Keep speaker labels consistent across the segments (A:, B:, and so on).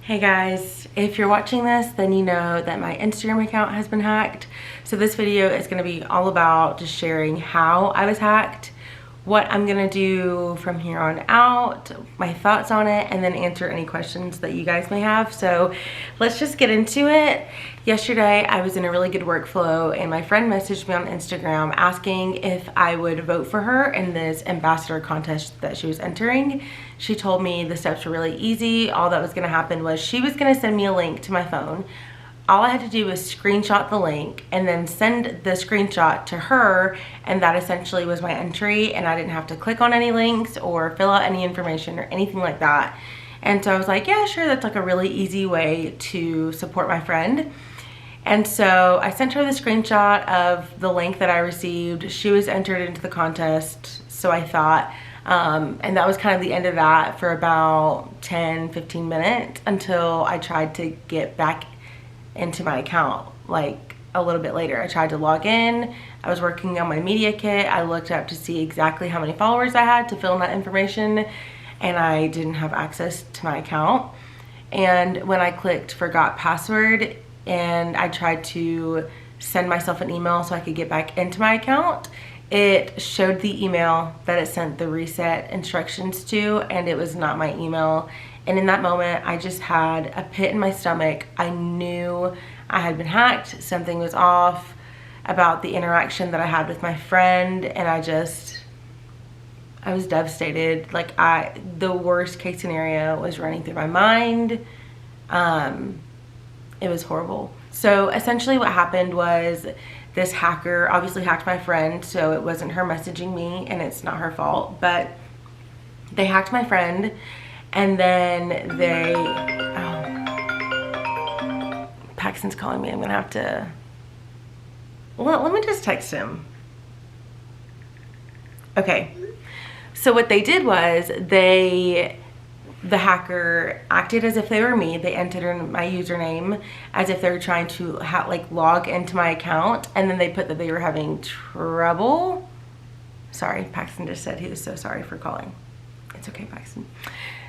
A: Hey guys, if you're watching this, then you know that my Instagram account has been hacked. So this video is going to be all about just sharing how I was hacked, what I'm going to do from here on out, my thoughts on it, and then answer any questions that you guys may have. So let's just get into it. Yesterday, I was in a really good workflow and my friend messaged me on Instagram asking if I would vote for her in this ambassador contest that she was entering. She told me the steps were really easy. All that was going to happen was she was going to send me a link to my phone. All I had to do was screenshot the link and then send the screenshot to her, and that essentially was my entry, and I didn't have to click on any links or fill out any information or anything like that. And so I was like, yeah, sure, that's like a really easy way to support my friend. And so I sent her the screenshot of the link that I received. She was entered into the contest, so I thought, and that was kind of the end of that for about 10-15 minutes until I tried to get back into my account like a little bit later. I tried to log in. I was working on my media kit. I looked up to see exactly how many followers I had to fill in that information, and I didn't have access to my account. And when I clicked forgot password and I tried to send myself an email so I could get back into my account, it showed the email that it sent the reset instructions to, and it was not my email. And in that moment, I just had a pit in my stomach. I knew I had been hacked. Something was off about the interaction that I had with my friend, and I was devastated. Like, the worst case scenario was running through my mind. It was horrible. So essentially what happened was this hacker obviously hacked my friend, so it wasn't her messaging me, and it's not her fault, but they hacked my friend. And then Paxton's calling me. I'm gonna have to, well, let me just text him. Okay, so what they did was the hacker acted as if they were me. They entered in my username as if they were trying to log into my account, and then they put that they were having trouble. Sorry, Paxton just said he was so sorry for calling. It's okay, Paxton.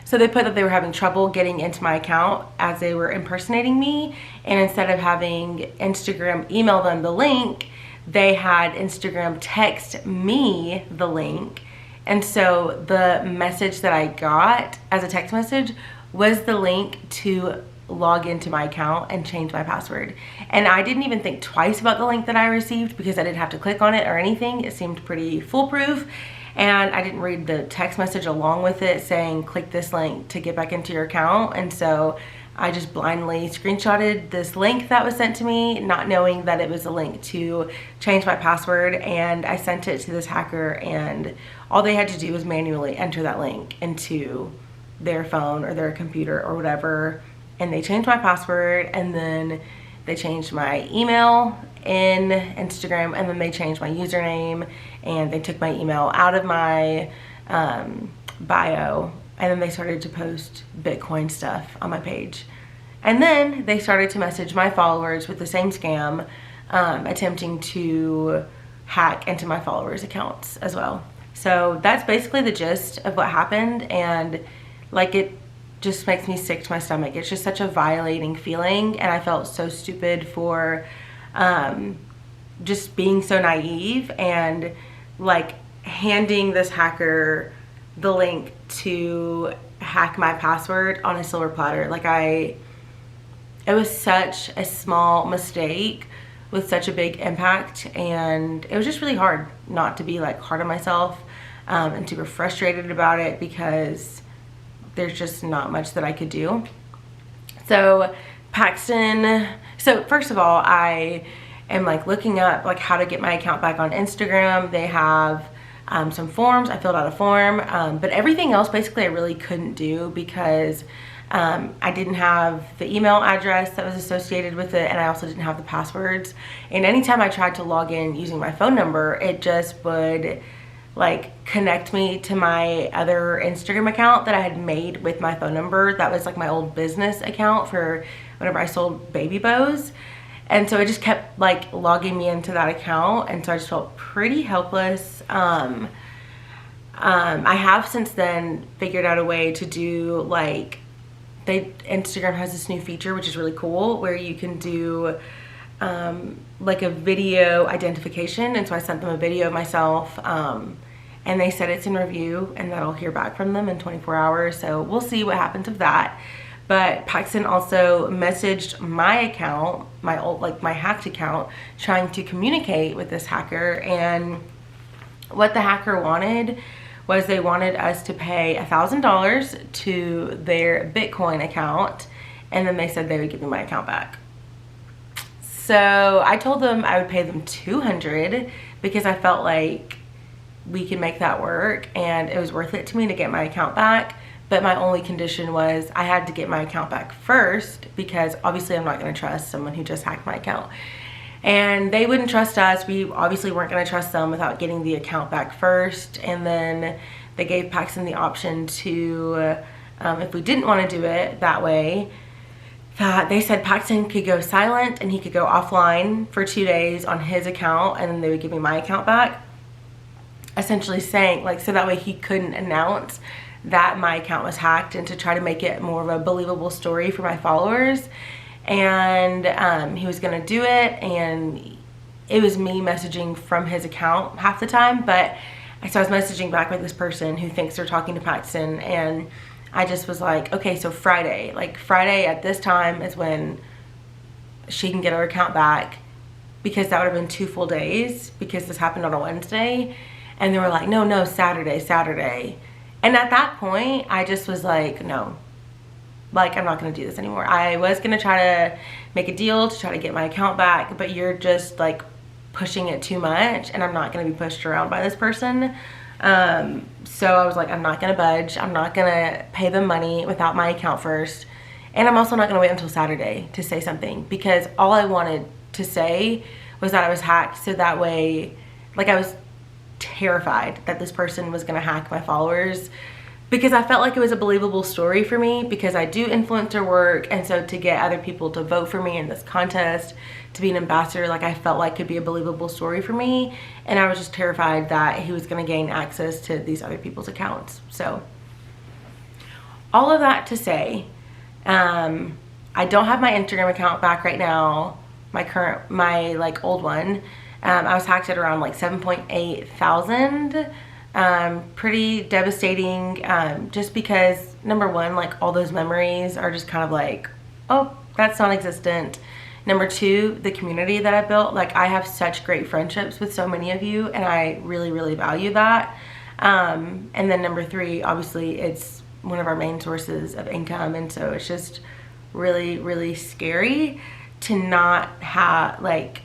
A: So they put that they were having trouble getting into my account as they were impersonating me, and instead of having Instagram email them the link, they had Instagram text me the link. And so the message that I got as a text message was the link to log into my account and change my password. And I didn't even think twice about the link that I received because I didn't have to click on it or anything. It seemed pretty foolproof. And I didn't read the text message along with it saying click this link to get back into your account. And so I just blindly screenshotted this link that was sent to me, not knowing that it was a link to change my password. And I sent it to this hacker, and all they had to do was manually enter that link into their phone or their computer or whatever. And they changed my password, and then they changed my email in Instagram, and then they changed my username, and they took my email out of my bio, and then they started to post Bitcoin stuff on my page. And then they started to message my followers with the same scam, attempting to hack into my followers' accounts as well. So that's basically the gist of what happened, and it just makes me sick to my stomach. It's just such a violating feeling, and I felt so stupid for just being so naive and handing this hacker the link to hack my password on a silver platter. It was such a small mistake with such a big impact, and it was just really hard not to be hard on myself and super frustrated about it because there's just not much that I could do. So Paxton, so first of all, I am looking up how to get my account back on Instagram. They have some forms. I filled out a form, but everything else basically I really couldn't do because I didn't have the email address that was associated with it, and I also didn't have the passwords. And anytime I tried to log in using my phone number, it just would connect me to my other Instagram account that I had made with my phone number. That was my old business account for whenever I sold baby bows. And so it just kept logging me into that account, and so I just felt pretty helpless. I have since then figured out a way to do Instagram has this new feature, which is really cool, where you can do like a video identification. And so I sent them a video of myself, and they said it's in review and that I'll hear back from them in 24 hours. So we'll see what happens with that. But Paxton also messaged my account, my old, like my hacked account, trying to communicate with this hacker. And what the hacker wanted was they wanted us to pay $1,000 to their Bitcoin account, and then they said they would give me my account back. So I told them I would pay them $200 because I felt like we could make that work and it was worth it to me to get my account back. But my only condition was I had to get my account back first, because obviously I'm not going to trust someone who just hacked my account. And they wouldn't trust us. We obviously weren't going to trust them without getting the account back first. And then they gave Paxton the option to, if we didn't want to do it that way, that they said Paxton could go silent and he could go offline for 2 days on his account, and then they would give me my account back. Essentially saying, like, so that way he couldn't announce that my account was hacked, and to try to make it more of a believable story for my followers. And he was gonna do it, and it was me messaging from his account half the time. But so I was messaging back with this person who thinks they're talking to Paxton, and I just was like, okay, so Friday at this time is when she can get her account back, because that would have been 2 full days, because this happened on a Wednesday. And they were like, no, Saturday. And at that point, I just was like, no, like, I'm not going to do this anymore. I was going to try to make a deal to try to get my account back, but you're just like pushing it too much, and I'm not going to be pushed around by this person. So I was like, I'm not going to budge. I'm not going to pay them money without my account first. And I'm also not going to wait until Saturday to say something, because all I wanted to say was that I was hacked. So that way, like, I was terrified that this person was going to hack my followers, because I felt like it was a believable story for me, because I do influencer work. And so to get other people to vote for me in this contest to be an ambassador, like, I felt like could be a believable story for me. And I was just terrified that he was going to gain access to these other people's accounts. So all of that to say, I don't have my Instagram account back right now, my like old one. I was hacked at around like 7.8 thousand. Pretty devastating, just because, number one, like, all those memories are just kind of like, oh, that's non-existent. Number two, the community that I built, like, I have such great friendships with so many of you, and I really, really value that. And then number three, obviously, it's one of our main sources of income, and so it's just really, really scary to not have, like,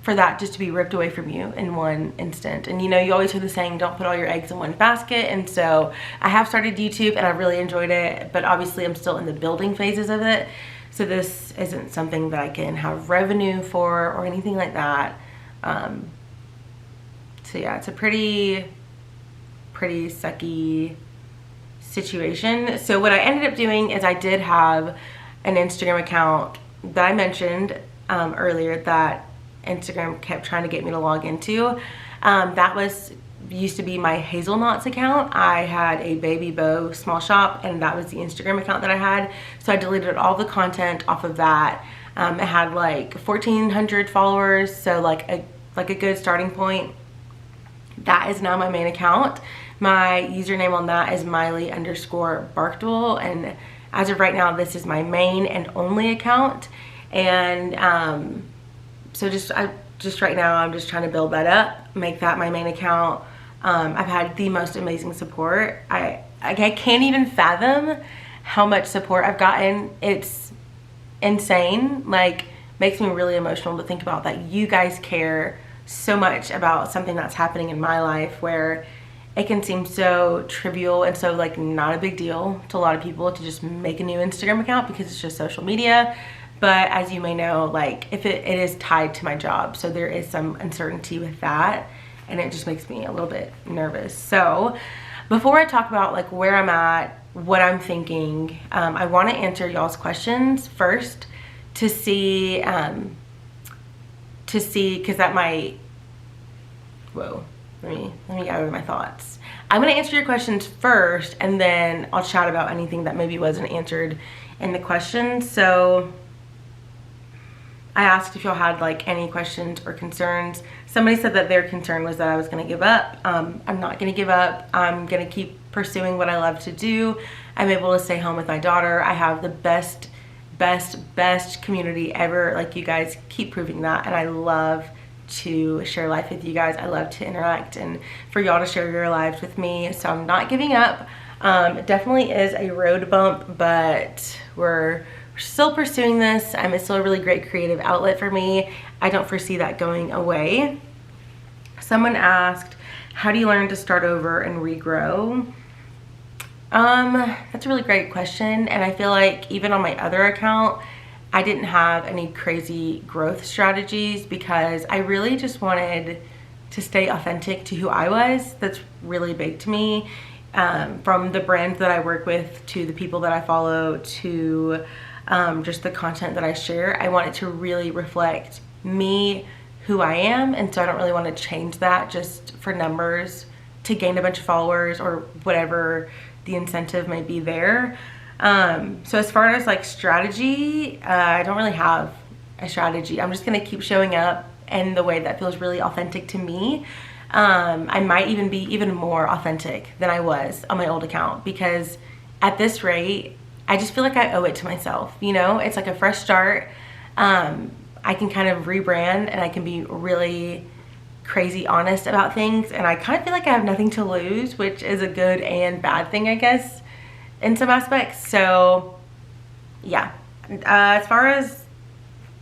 A: for that just to be ripped away from you in one instant. And you know, you always hear the saying, don't put all your eggs in one basket. And so I have started YouTube, and I really enjoyed it, but obviously I'm still in the building phases of it. So this isn't something that I can have revenue for or anything like that. So yeah, it's a pretty sucky situation. So what I ended up doing is I did have an Instagram account that I mentioned earlier that Instagram kept trying to get me to log into. That used to be my Hazelnuts account. I had a Baby Bow small shop, and that was the Instagram account that I had. So I deleted all the content off of that. It had like 1,400 followers, so like a good starting point. That is now my main account. My username on that is Miley_Barkdwell, and as of right now, this is my main and only account. And so just right now, I'm just trying to build that up, make that my main account. I've had the most amazing support. I can't even fathom how much support I've gotten. It's insane. Like, makes me really emotional to think about that you guys care so much about something that's happening in my life, where it can seem so trivial and so like not a big deal to a lot of people to just make a new Instagram account because it's just social media. But as you may know, like, if it is tied to my job, so there is some uncertainty with that, and it just makes me a little bit nervous. So before I talk about like where I'm at, what I'm thinking, I want to answer y'all's questions first to see because that might, whoa, let me gather my thoughts. I'm gonna answer your questions first, and then I'll chat about anything that maybe wasn't answered in the questions. So I asked if y'all had like any questions or concerns. Somebody said that their concern was that I was gonna give up. I'm not gonna give up. I'm gonna keep pursuing what I love to do. I'm able to stay home with my daughter. I have the best community ever. Like, you guys keep proving that, and I love to share life with you guys. I love to interact and for y'all to share your lives with me. So I'm not giving up. It definitely is a road bump, but we're still pursuing this. It's still a really great creative outlet for me. I don't foresee that going away. Someone asked, how do you learn to start over and regrow? That's a really great question, and I feel like even on my other account, I didn't have any crazy growth strategies because I really just wanted to stay authentic to who I was. That's really big to me. From the brands that I work with to the people that I follow to just the content that I share, I want it to really reflect me, who I am, and so I don't really want to change that just for numbers to gain a bunch of followers or whatever the incentive may be there. So as far as like strategy, I don't really have a strategy. I'm just gonna keep showing up in the way that feels really authentic to me. I might even be even more authentic than I was on my old account, because at this rate, I just feel like I owe it to myself. You know, it's like a fresh start. I can kind of rebrand, and I can be really crazy honest about things, and I kind of feel like I have nothing to lose, which is a good and bad thing, I guess, in some aspects. So yeah, as far as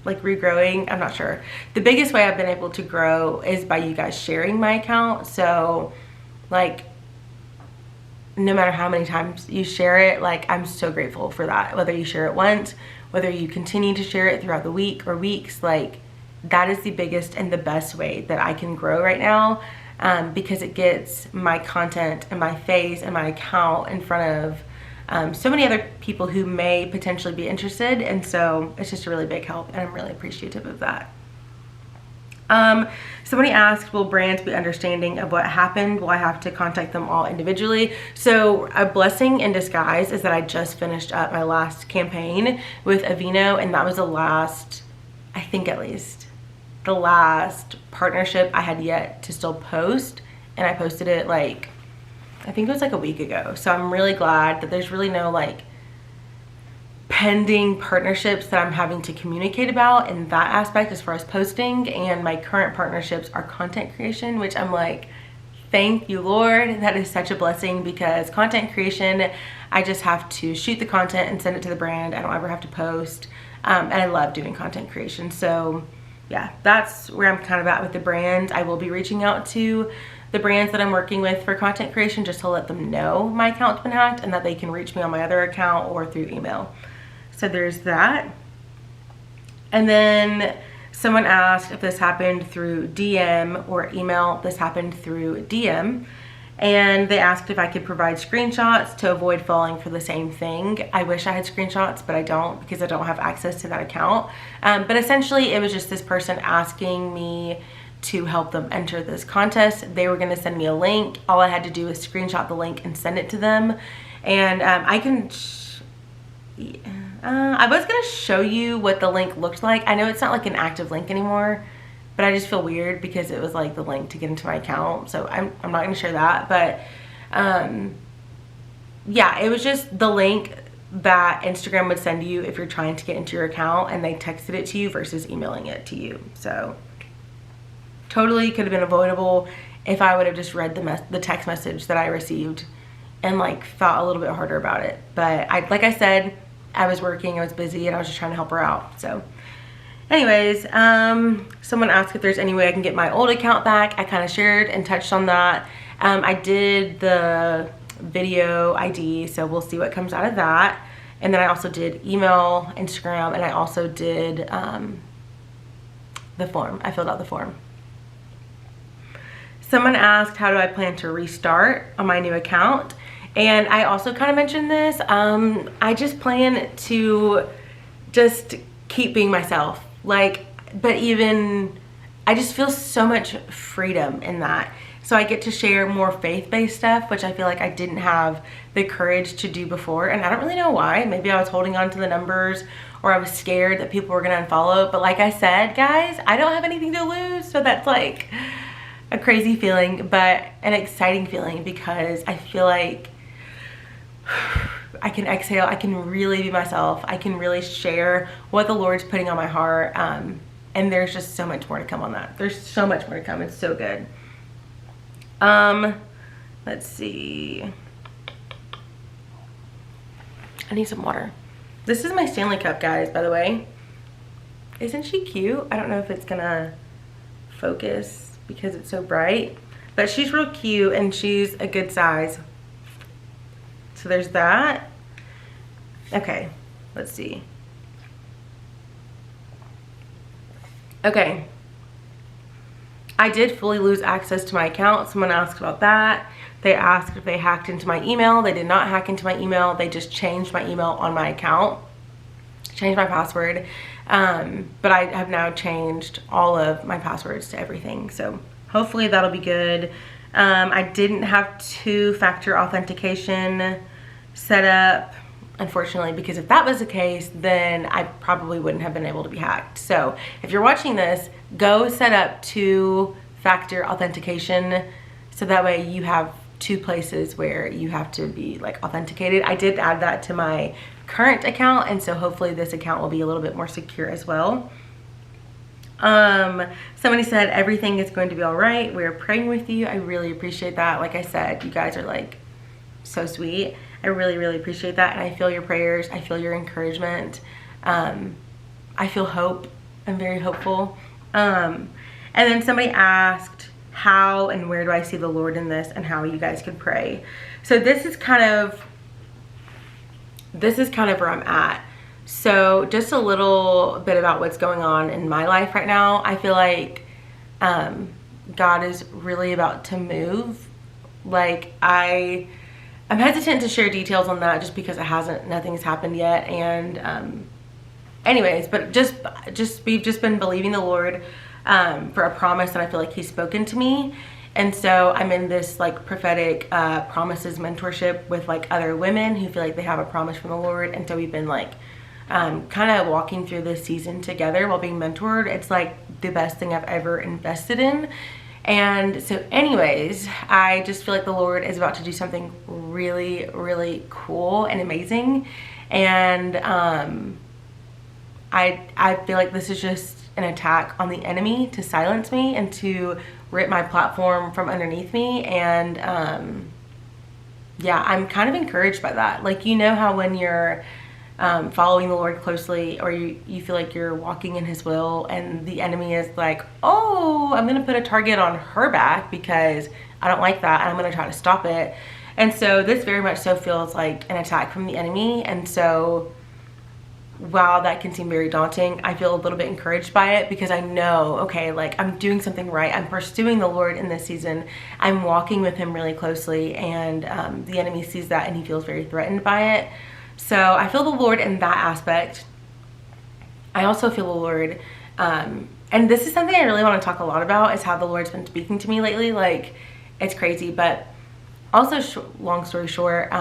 A: like regrowing, I'm not sure. The biggest way I've been able to grow is by you guys sharing my account. So like, no matter how many times you share it, like, I'm so grateful for that. Whether you share it once, whether you continue to share it throughout the week or weeks, like, that is the biggest and the best way that I can grow right now, because it gets my content and my face and my account in front of so many other people who may potentially be interested. And so it's just a really big help, and I'm really appreciative of that. Somebody asked, will brands be understanding of what happened? Will I have to contact them all individually? So a blessing in disguise is that I just finished up my last campaign with Aveeno, and that was the last, I think at least, the last partnership I had yet to still post. And I posted it like, I think it was like a week ago. So I'm really glad that there's really no like pending partnerships that I'm having to communicate about in that aspect as far as posting. And my current partnerships are content creation, which I'm like, thank you, Lord. That is such a blessing, because content creation, I just have to shoot the content and send it to the brand. I don't ever have to post. And I love doing content creation. So yeah, that's where I'm kind of at with the brand. I will be reaching out to the brands that I'm working with for content creation just to let them know my account's been hacked and that they can reach me on my other account or through email. So there's that. And then someone asked if this happened through DM or email. This happened through DM. And they asked if I could provide screenshots to avoid falling for the same thing. I wish I had screenshots, but I don't, because I don't have access to that account. But essentially, it was just this person asking me to help them enter this contest. They were gonna send me a link. All I had to do was screenshot the link and send it to them. And I was gonna show you what the link looked like. I know it's not like an active link anymore, but I just feel weird because it was like the link to get into my account. So I'm not gonna share that, but yeah, it was just the link that Instagram would send you if you're trying to get into your account, and they texted it to you versus emailing it to you. So totally could have been avoidable if I would have just read the text message that I received and like thought a little bit harder about it. But like I said, I was working, I was busy, and I was just trying to help her out. So anyways, someone asked if there's any way I can get my old account back. I kind of shared and touched on that. I did the video ID, so we'll see what comes out of that. And then I also did email, Instagram, and I also did the form. I filled out the form. Someone asked, how do I plan to restart on my new account? And I also kind of mentioned this. I just plan to just keep being myself. Like, but even, I just feel so much freedom in that. So I get to share more faith-based stuff, which I feel like I didn't have the courage to do before. And I don't really know why. Maybe I was holding on to the numbers, or I was scared that people were gonna unfollow. But like I said, guys, I don't have anything to lose. So that's like a crazy feeling, but an exciting feeling, because I feel like I can exhale. I can really be myself. I can really share what the Lord's putting on my heart. And there's just so much more to come on that. There's so much more to come. It's so good. Let's see. I need some water. This is my Stanley Cup, guys, by the way. Isn't she cute? I don't know if it's gonna focus because it's so bright, but she's real cute and she's a good size. So there's that. Okay, let's see. Okay. I did fully lose access to my account. Someone asked about that. They asked if they hacked into my email. They did not hack into my email. They just changed my email on my account, changed my password. But I have now changed all of my passwords to everything. So hopefully that'll be good. I didn't have two-factor authentication set up, unfortunately, because if that was the case, then I probably wouldn't have been able to be hacked. So if you're watching this, go set up two-factor authentication, so that way you have two places where you have to be like authenticated. I did add that to my current account, and so hopefully this account will be a little bit more secure as well. Somebody said everything is going to be all right. We're praying with you. I really appreciate that. Like I said, you guys are like so sweet. I really, really appreciate that. And I feel your prayers. I feel your encouragement. I feel hope. I'm very hopeful. And then somebody asked, how and where do I see the Lord in this, and how you guys could pray. So this is kind of where I'm at. So just a little bit about what's going on in my life right now. I feel like God is really about to move. Like I'm hesitant to share details on that just because nothing's happened yet. And anyways, but we've just been believing the Lord for a promise, and I feel like he's spoken to me. And so I'm in this like prophetic promises mentorship with like other women who feel like they have a promise from the Lord. And so we've been like kind of walking through this season together while being mentored. It's like the best thing I've ever invested in. And so anyways, I just feel like the Lord is about to do something really, really cool and amazing. And I feel like this is just an attack on the enemy to silence me and to rip my platform from underneath me. And yeah, I'm kind of encouraged by that. Like, you know how when you're following the Lord closely, or you feel like you're walking in his will, and the enemy is like, oh, I'm gonna put a target on her back because I don't like that, and I'm gonna try to stop it. And so this very much so feels like an attack from the enemy. And so while that can seem very daunting, I feel a little bit encouraged by it, because I know, okay, like I'm doing something right. I'm pursuing the Lord in this season. I'm walking with him really closely, and the enemy sees that and he feels very threatened by it. So I feel the Lord in that aspect. I also feel the Lord, and this is something I really want to talk a lot about, is how the Lord's been speaking to me lately. Like, it's crazy. But also, long story short,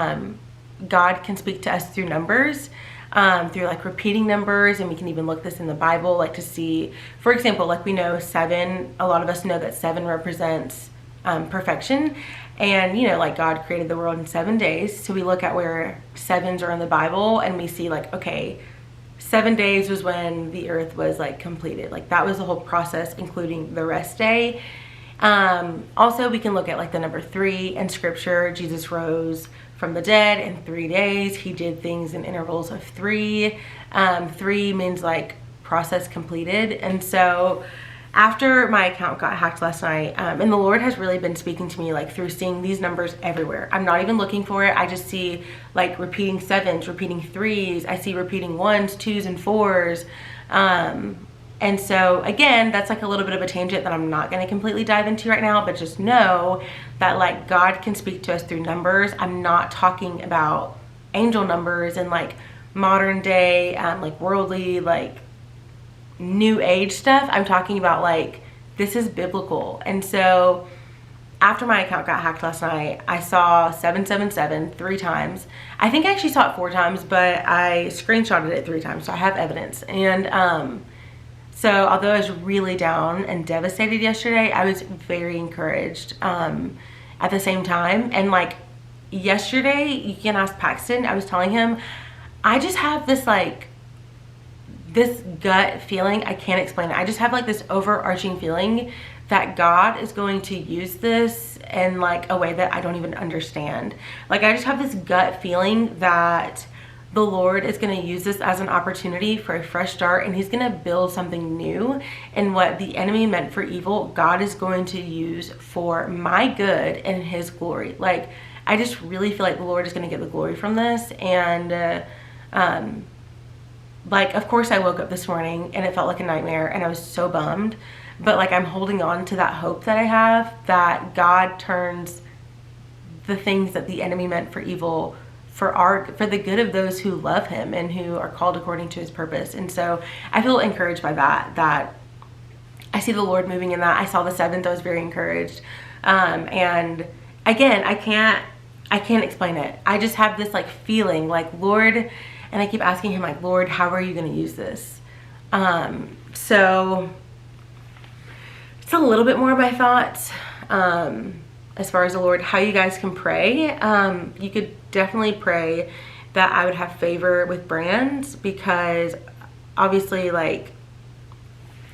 A: God can speak to us through numbers, through like repeating numbers. And we can even look this in the Bible, like to see, for example, like we know 7, a lot of us know that 7 represents perfection. And you know, like God created the world in 7 days. So we look at where 7s are in the Bible, and we see like, okay, 7 days was when the earth was like completed. Like that was the whole process, including the rest day. Also, we can look at like the number 3 in scripture. Jesus rose from the dead in 3 days. He did things in intervals of 3. 3 means like process completed. And so after my account got hacked last night, and the Lord has really been speaking to me like through seeing these numbers everywhere. I'm not even looking for it. I just see like repeating 7s, repeating 3s. I see repeating 1s, 2s, and 4s. And so again, that's like a little bit of a tangent that I'm not going to completely dive into right now, but just know that like God can speak to us through numbers. I'm not talking about angel numbers and like modern day, like worldly, like new age stuff. I'm talking about like, this is biblical. And so after my account got hacked last night, I saw 777 3 times. I think I actually saw it 4 times, but I screenshotted it 3 times, so I have evidence. And so although I was really down and devastated yesterday, I was very encouraged at the same time. And like yesterday, you can ask Paxton, I was telling him, I just have this like, this gut feeling, I can't explain it. I just have like this overarching feeling that God is going to use this in like a way that I don't even understand. Like I just have this gut feeling that the Lord is going to use this as an opportunity for a fresh start, and he's going to build something new. And what the enemy meant for evil, God is going to use for my good and his glory. Like I just really feel like the Lord is going to get the glory from this. And like, of course I woke up this morning and it felt like a nightmare and I was so bummed, but like I'm holding on to that hope that I have, that God turns the things that the enemy meant for evil for the good of those who love him and who are called according to his purpose. And so I feel encouraged by that I see the Lord moving in that. I saw the 7th, I was very encouraged. And again, I can't explain it. I just have this like feeling like, Lord, and I keep asking him like, Lord, how are you going to use this? So it's a little bit more of my thoughts as far as the Lord, how you guys can pray. You could definitely pray that I would have favor with brands, because obviously like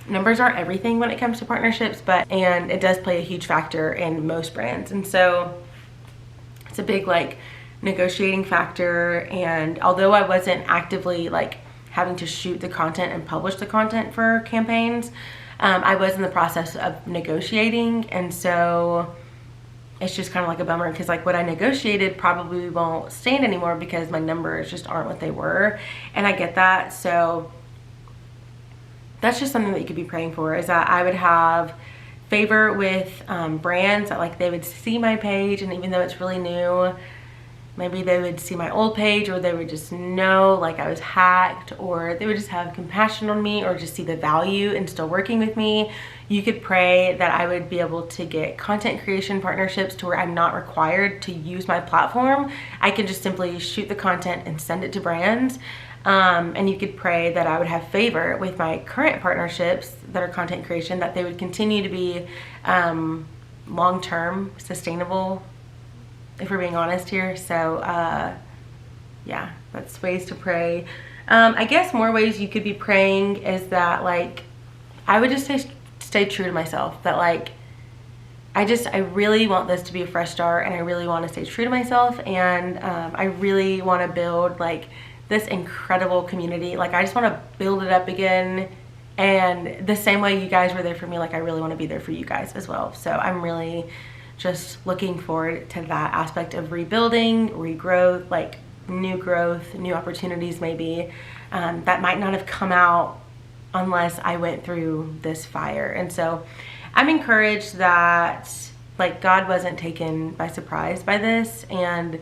A: numbers aren't everything when it comes to partnerships, and it does play a huge factor in most brands. And so it's a big like negotiating factor. And although I wasn't actively like having to shoot the content and publish the content for campaigns, I was in the process of negotiating. And so it's just kind of like a bummer, because like what I negotiated probably won't stand anymore because my numbers just aren't what they were. And I get that. So that's just something that you could be praying for, is that I would have favor with brands, that like they would see my page, and even though it's really new, maybe they would see my old page, or they would just know like I was hacked, or they would just have compassion on me, or just see the value in still working with me. You could pray that I would be able to get content creation partnerships to where I'm not required to use my platform. I can just simply shoot the content and send it to brands. And you could pray that I would have favor with my current partnerships that are content creation, that they would continue to be long-term, sustainable, if we're being honest here. So yeah, that's ways to pray. I guess more ways you could be praying is that like I would just stay true to myself, that like I really want this to be a fresh start, and I really want to stay true to myself, and I really want to build like this incredible community. Like I just want to build it up again, and the same way you guys were there for me, like I really want to be there for you guys as well. So I'm really just looking forward to that aspect of rebuilding, regrowth, like new growth, new opportunities maybe, that might not have come out unless I went through this fire. And so I'm encouraged that like God wasn't taken by surprise by this. And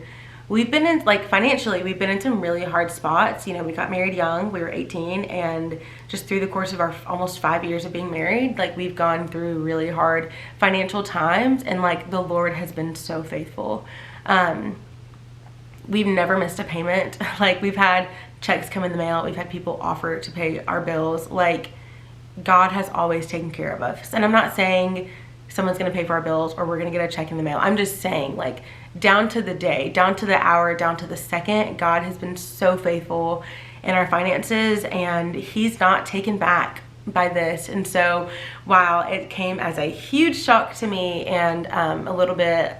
A: we've been in, like financially, we've been in some really hard spots. You know, we got married young, we were 18, and just through the course of our almost 5 years of being married, like we've gone through really hard financial times, and like the Lord has been so faithful. We've never missed a payment. Like we've had checks come in the mail, we've had people offer to pay our bills. Like God has always taken care of us. And I'm not saying someone's gonna pay for our bills or we're gonna get a check in the mail. I'm just saying like down to the day, down to the hour, down to the second, God has been so faithful in our finances, and he's not taken back by this. And so while it came as a huge shock to me and a little bit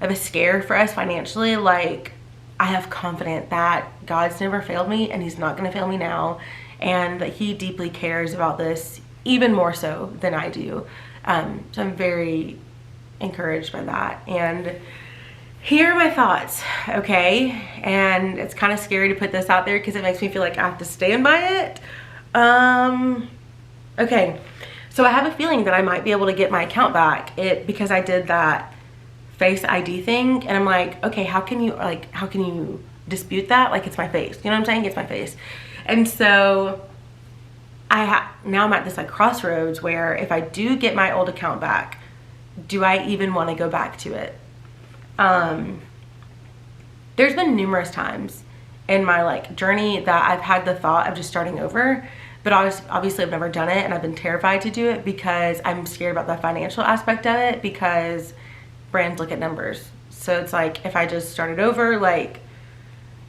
A: of a scare for us financially, like I have confidence that God's never failed me, and he's not going to fail me now, and that he deeply cares about this even more so than I do. So I'm very encouraged by that. And here are my thoughts, okay? And it's kind of scary to put this out there because it makes me feel like I have to stand by it. Okay, so I have a feeling that I might be able to get my account back because I did that Face ID thing, and I'm like, okay, how can you dispute that? Like, it's my face, you know what I'm saying? It's my face. And so now I'm at this like crossroads where if I do get my old account back, do I even want to go back to it? There's been numerous times in my like journey that I've had the thought of just starting over, but obviously I've never done it, and I've been terrified to do it because I'm scared about the financial aspect of it, because brands look at numbers. So it's like, if I just started over, like,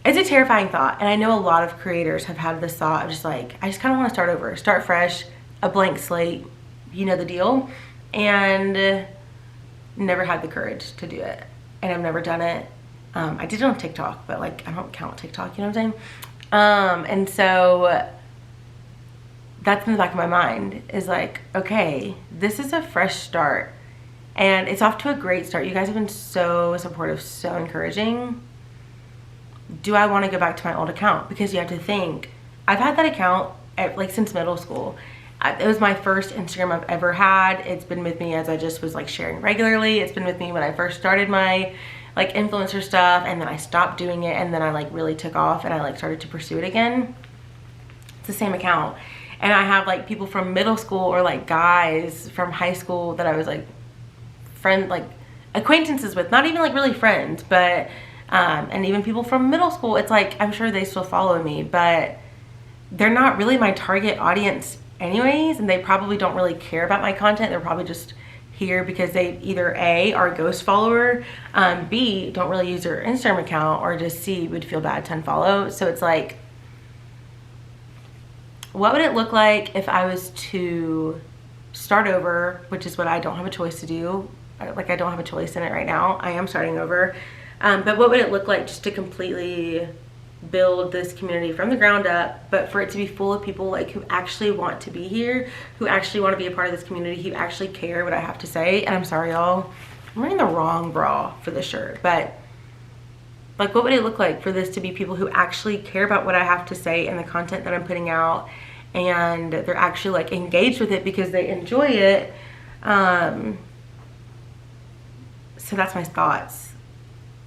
A: it's a terrifying thought. And I know a lot of creators have had this thought of just like, I just kind of want to start over, start fresh, a blank slate, you know the deal, and never had the courage to do it. And I've never done it. I did it on TikTok, but like, I don't count TikTok, you know what I'm saying? And so that's in the back of my mind, is like, okay, this is a fresh start, and it's off to a great start. You guys have been so supportive, so encouraging. Do I want to go back to my old account? Because you have to think, I've had that account like since middle school. It was my first Instagram I've ever had. It's been with me as I just was like sharing regularly. It's been with me when I first started my like influencer stuff, and then I stopped doing it, and then I like really took off and I like started to pursue it again. It's the same account. And I have like people from middle school, or like guys from high school that I was like acquaintances with, not even like really friends, but and even people from middle school. It's like, I'm sure they still follow me, but they're not really my target audience anyways, and they probably don't really care about my content. They're probably just here because they either A, are a ghost follower, B, don't really use their Instagram account, or just C, would feel bad to unfollow. So it's like, what would it look like if I was to start over, which is what I don't have a choice to do. Like, I don't have a choice in it right now. I am starting over. But what would it look like just to completely build this community from the ground up, but for it to be full of people like who actually want to be here, who actually want to be a part of this community, who actually care what I have to say. And I'm sorry, y'all, I'm wearing the wrong bra for this shirt, but like, what would it look like for this to be people who actually care about what I have to say and the content that I'm putting out, and they're actually like engaged with it because they enjoy it. So that's my thoughts.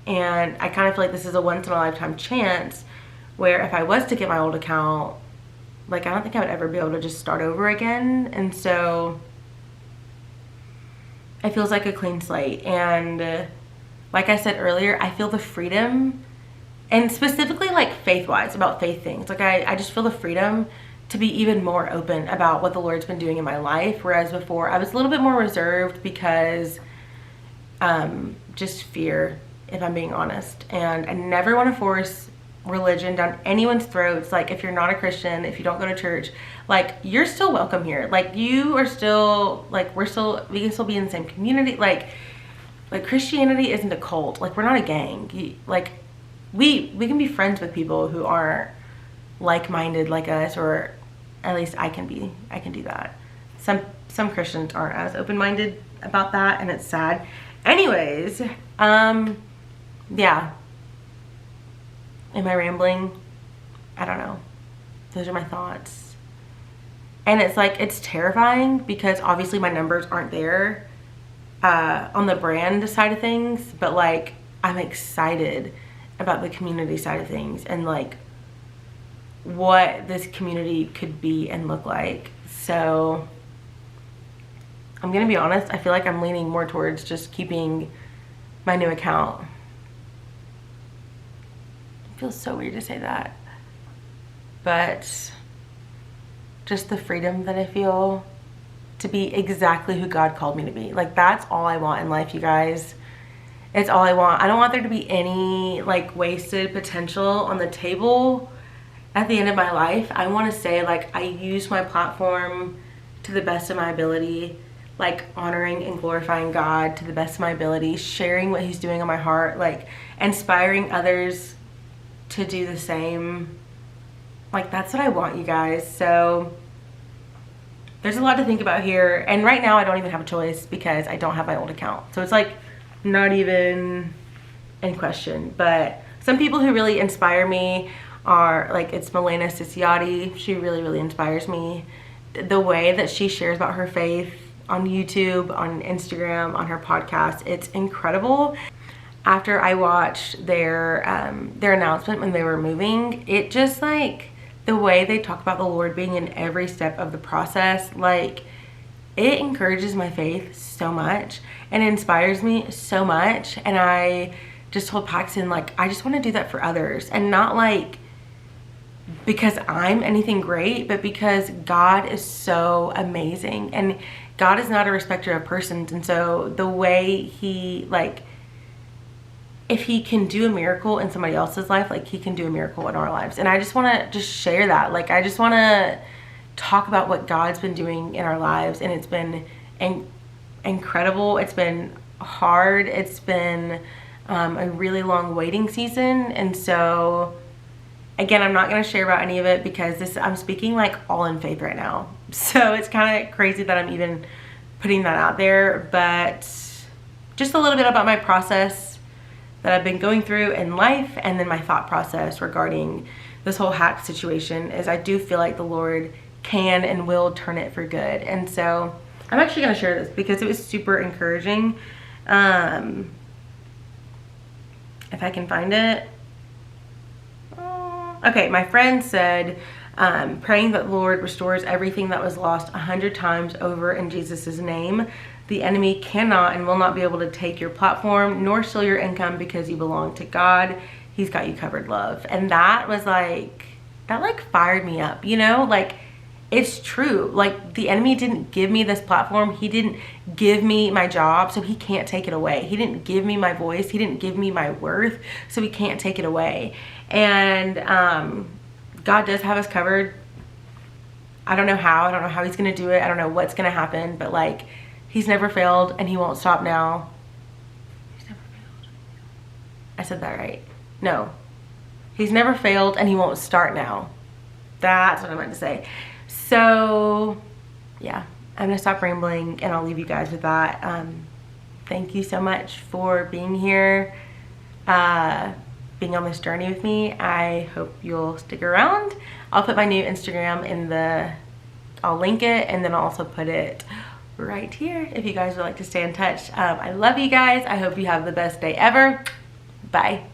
A: And I kind of feel like this is a once in a lifetime chance where if I was to get my old account, like, I don't think I would ever be able to just start over again. And so it feels like a clean slate. And like I said earlier, I feel the freedom, and specifically like faith-wise, about faith things. Like, I just feel the freedom to be even more open about what the Lord's been doing in my life. Whereas before I was a little bit more reserved because just fear, if I'm being honest. And I never want to force religion down anyone's throats. Like, if you're not a Christian, if you don't go to church, like, you're still welcome here. Like, you are still, like, we can still be in the same community. Like Christianity isn't a cult. Like, we're not a gang. Like, we can be friends with people who aren't like-minded like us, or at least I can do that. Some Christians aren't as open-minded about that, and it's sad. Anyways, yeah. Am I rambling? I don't know. Those are my thoughts. And it's like, it's terrifying because obviously my numbers aren't there on the brand side of things, but like, I'm excited about the community side of things, and like what this community could be and look like. So I'm gonna be honest, I feel like I'm leaning more towards just keeping my new account. It feels so weird to say that, but just the freedom that I feel to be exactly who God called me to be. Like, that's all I want in life, you guys. It's all I want. I don't want there to be any like wasted potential on the table at the end of my life. I want to say, like, I use my platform to the best of my ability, like honoring and glorifying God to the best of my ability, sharing what He's doing on my heart, like inspiring others to do the same. Like, that's what I want, you guys. So there's a lot to think about here. And right now I don't even have a choice because I don't have my old account. So it's like not even in question. But some people who really inspire me are like, it's Milena Ciciotti. She really, really inspires me. The way that she shares about her faith on YouTube, on Instagram, on her podcast, it's incredible. After I watched their announcement when they were moving, it just like, the way they talk about the Lord being in every step of the process, like, it encourages my faith so much and inspires me so much. And I just told Paxton, like, I just want to do that for others, and not like because I'm anything great, but because God is so amazing, and God is not a respecter of persons. And so the way he, like, if he can do a miracle in somebody else's life, like, he can do a miracle in our lives. And I just want to just share that. Like, I just want to talk about what God's been doing in our lives, and it's been incredible. It's been hard. It's been a really long waiting season. And so again, I'm not going to share about any of it because I'm speaking like all in faith right now. So it's kind of crazy that I'm even putting that out there, but just a little bit about my process that I've been going through in life, and then my thought process regarding this whole hack situation is I do feel like the Lord can and will turn it for good. And so I'm actually going to share this because it was super encouraging. If I can find it. Okay, my friend said, praying that the Lord restores everything that was lost 100 times over in Jesus' name. The enemy cannot and will not be able to take your platform nor steal your income because you belong to God. He's got you covered, love. And that was like, that like fired me up, you know? Like, it's true. Like, the enemy didn't give me this platform. He didn't give me my job, so he can't take it away. He didn't give me my voice. He didn't give me my worth, so he can't take it away. And God does have us covered. I don't know how. I don't know how he's going to do it. I don't know what's going to happen, but like, he's never failed, and he won't stop now. He's never failed. I said that right. No. He's never failed, and he won't start now. That's what I meant to say. So yeah, I'm gonna stop rambling and I'll leave you guys with that. Thank you so much for being here, being on this journey with me. I hope you'll stick around. I'll put my new Instagram I'll link it, and then I'll also put it right here if you guys would like to stay in touch. I love you guys. I hope you have the best day ever. Bye.